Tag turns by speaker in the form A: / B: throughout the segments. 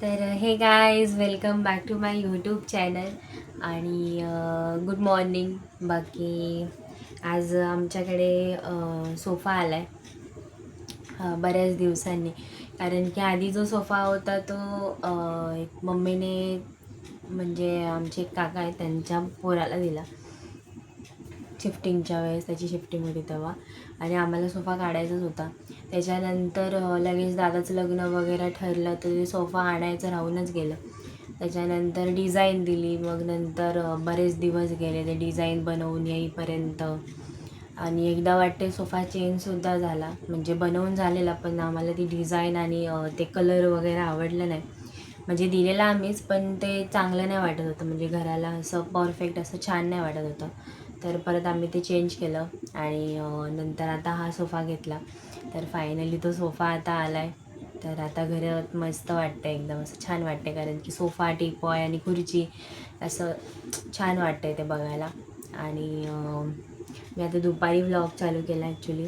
A: तर hey guys welcome back to my YouTube channel आणि good morning. बाकी आज आमच्याकडे सोफा आला आहे बऱ्याच दिवसांनी. कारण की आधी जो सोफा होता तो एक मम्मीने म्हणजे आमचे एक काका आहेत त्यांच्या पोराला दिला शिफ्टिंगच्या वेळेस. त्याची शिफ्टिंग होती तेव्हा आणि आम्हाला सोफा काढायचाच होता. त्याच्यानंतर लगेच दादाचं लग्न वगैरे ठरलं तर ते सोफा आणायचं राहूनच गेलं. त्याच्यानंतर डिझाईन दिली, मग नंतर बरेच दिवस गेले ते डिझाईन बनवून येईपर्यंत. आणि एकदा वाटते सोफा चेंजसुद्धा झाला, म्हणजे बनवून झालेला पण आम्हाला ती डिझाईन आणि ते कलर वगैरे आवडलं नाही. म्हणजे दिलेलं आम्हीच पण ते चांगलं नाही वाटत होतं, म्हणजे घराला असं परफेक्ट असं छान नाही वाटत होतं. तर परत आम्ही ते चेंज केलं आणि नंतर आता हा सोफा घेतला. तर फायनली तो सोफा आता आला आहे. तर आता घरात मस्त वाटतं, एकदम असं छान वाटते. कारण की सोफा, टीपॉय आणि खुर्ची असं छान वाटतं आहे ते बघायला. आणि मी आता दुपारी व्लॉग चालू केला ॲक्च्युली.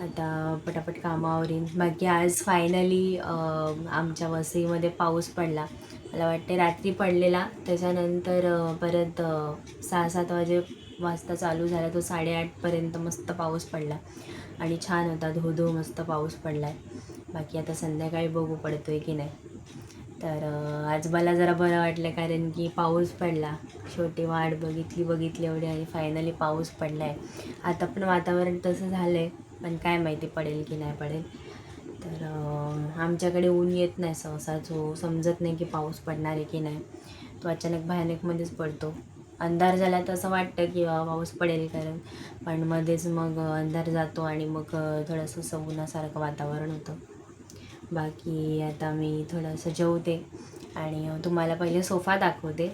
A: आता पटापट कामावरीन. बाकी आज फायनली आमच्या वसईमध्ये पाऊस पडला. मला वाटते रात्री पडलेला, त्याच्यानंतर परत 6-7 वाजता चालू झाला तो 8:30पर्यंत मस्त पाऊस पडला आणि छान होता. धो मस्त पाऊस पडला आहे. बाकी आता संध्याकाळी बघू पडतो आहे की नाही. तर आज मला जरा बरं वाटलं कारण की पाऊस पडला. शेवटी वाट बघितली एवढी आणि फायनली पाऊस पडला आहे. आता पण वातावरण तसं झालं आहे, पण काय माहिती पडेल की नाही पडेल. तर आमच्याकडे ऊन येत नाही सहसा, जो समजत नाही की पाऊस पडणार आहे की नाही. तो अचानक भयानकमध्येच पडतो. अंधार झाला तर असं वाटतं की पाऊस पडेल कारण, पण मध्येच मग अंधार जातो आणि मग थोडंसं उन्हासारखं वातावरण होतं. बाकी आता मी थोडंसं जेवते आणि तुम्हाला पहिले सोफा दाखवते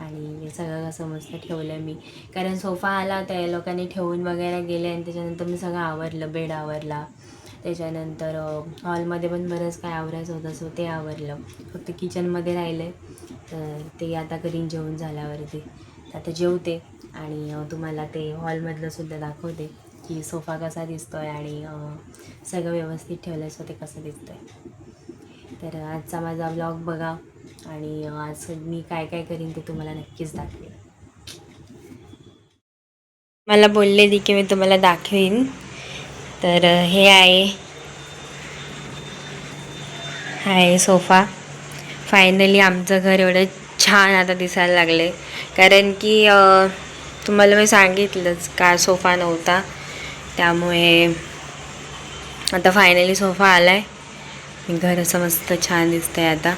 A: आणि हे सगळं कसं मस्त ठेवलं मी. कारण सोफा आला होता, या लोकांनी ठेवून वगैरे गेले आणि त्याच्यानंतर मी सगळं आवरलं. बेड आवरला, त्याच्यानंतर हॉलमध्ये पण बरंच काय आवरायचं होतं सो ते आवरलं. फक्त किचनमध्ये राहिलं आहे, तर ते आता करीन जेवण झाल्यावरती. आता जेवते आणि तुम्हाला ते हॉलमधलंसुद्धा दाखवते की सोफा कसा दिसतो आहे आणि सगळं व्यवस्थित ठेवलं सो ते कसं दिसतं आहे. तर आजचा माझा व्लॉग बघा आणि आज मी काय काय करीन ते तुम्हाला नक्कीच दाखवेन. मला बोललेली की मी तुम्हाला दाखवीन. तर हे आहे सोफा. फायनली आमचं घर एवढं छान आता दिसायला लागले. कारण की तुम्हाला मी सांगितलंच का सोफा नव्हता, त्यामुळे आता फायनली सोफा आला आहे. घर असं मस्त छान दिसतं आहे आता.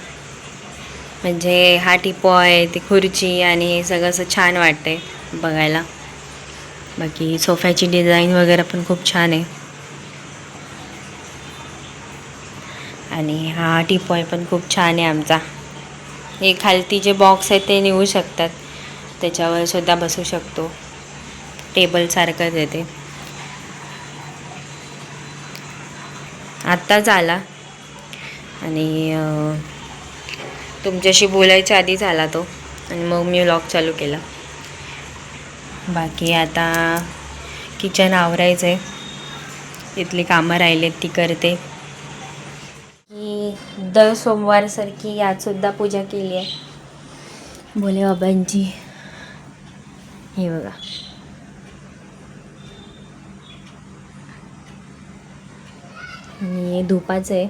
A: म्हणजे हा टिपॉय, ती खुर्ची आणि हे सगळं असं छान वाटतं आहे बघायला. बाकी सोफ्याची डिझाईन वगैरे पण खूप छान आहे आणि हा टिपॉय पण खूप छान आहे आमचा. हे खालती जे बॉक्स आहेत ते निघू शकतात, त्याच्यावर सुद्धा बसू शकतो. टेबलसारखंच आहे ते. आत्ताच आला आणि तुमच्याशी बोलायच्या आधीच आला तो आणि मग मी व्लॉग चालू केला. बाकी आता किचन आवरायचं आहे, इथली कामं राहिलेत ती करते. दर सोमवारसारखी आजसुद्धा पूजा केली आहे भोले बाबांची. हे बघा, आणि धूपाचं आहे.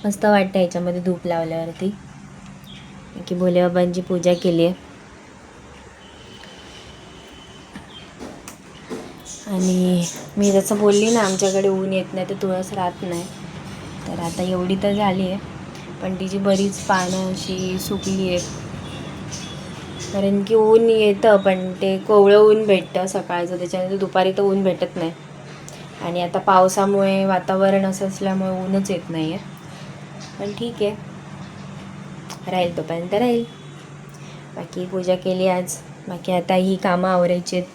A: मस्त वाटतं याच्यामध्ये धूप लावल्यावरती की भोले बाबांची पूजा केली आहे. आणि मी जसं बोलली ना आमच्याकडे ऊन येत नाही तर तुळस राहत नाही. तर आता एवढी तर झाली आहे, पण तिची बरीच पानं अशी सुकली आहेत. कारण की ऊन येतं पण ते कोवळं ऊन भेटतं सकाळचं, त्याच्यानंतर दुपारी तर ऊन भेटत नाही. आणि आता पावसामुळे वातावरण असं असल्यामुळे ऊनच येत नाही आहे. पण ठीक आहे, राहील तोपर्यंत राहील. बाकी पूजा केली आज. बाकी आता ही कामं आवरायची आहेत.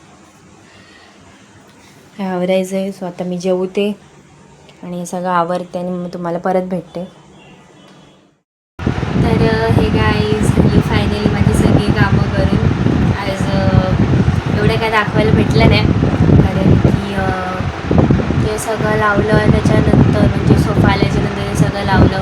A: काय आवरायचं आहे. सो आता मी जेवते आणि हे सगळं आवरते आणि मग तुम्हाला परत भेटते. तर हे गाईज झाली फायनली माझी सगळी कामं करून. आज एवढं काय दाखवायला भेटलं नाही कारण की ते सगळं लावलं त्याच्यानंतर, म्हणजे सोफा आल्याच्यानंतर ते सगळं लावलं.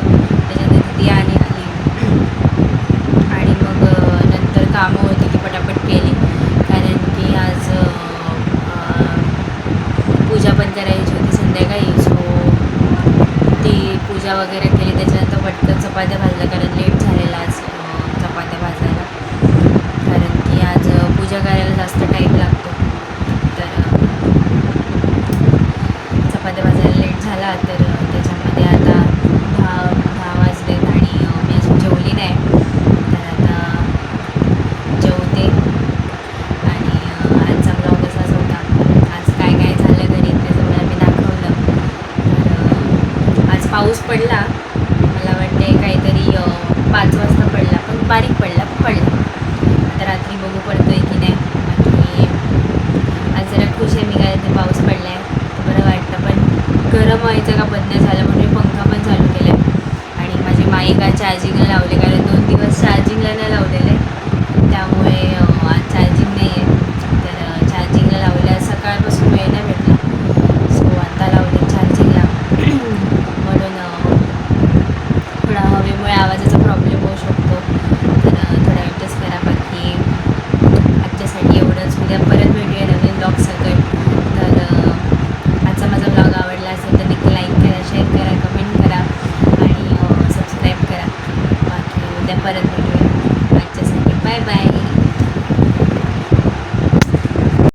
A: पूजा वगैरे केली, त्याच्यानंतर पटकन चपात्या भाजल्या कारण लेट झालेला आज चपात्या भाजायला, कारण की आज पूजा करायला जास्त टाईम लागतो. तर चपात्या भाजायला लेट झाला, तर त्याच्यामध्ये आता 10 वाजलेत आणि मी अजून जेवली नाही. तर आता जेवते. आणि आजचा ब्लॉग असाच होता. आज काय काय झालं घरी ते सगळं मी दाखवलं. तर आज पाऊस पडला, मला वाटते काहीतरी 5 वाजता पडला, पण बारीक पडला. आता रात्री बघू पडतोय की नाही. आणि आज जरा खुश आहे मी, काय ते पाऊस पडला आहे बरं वाटतं. पण गरम व्हायचं का बंद झालं, म्हणून मी पंखा पण चालू केला आहे. आणि माझी माईक आज चार्जिंगला लावले, कारण 2 दिवस चार्जिंगला नाही लावलेलं आहे, त्यामुळे आज चार्जिंग नाही आहे. तर चार्जिंगला लावल्या सकाळपासून वेळ नाही भेटला, सो आता लावले चार्जिंगला. म्हणून थोडा हवेमुळे आवाजाचा प्रॉब्लेम होऊ शकतो.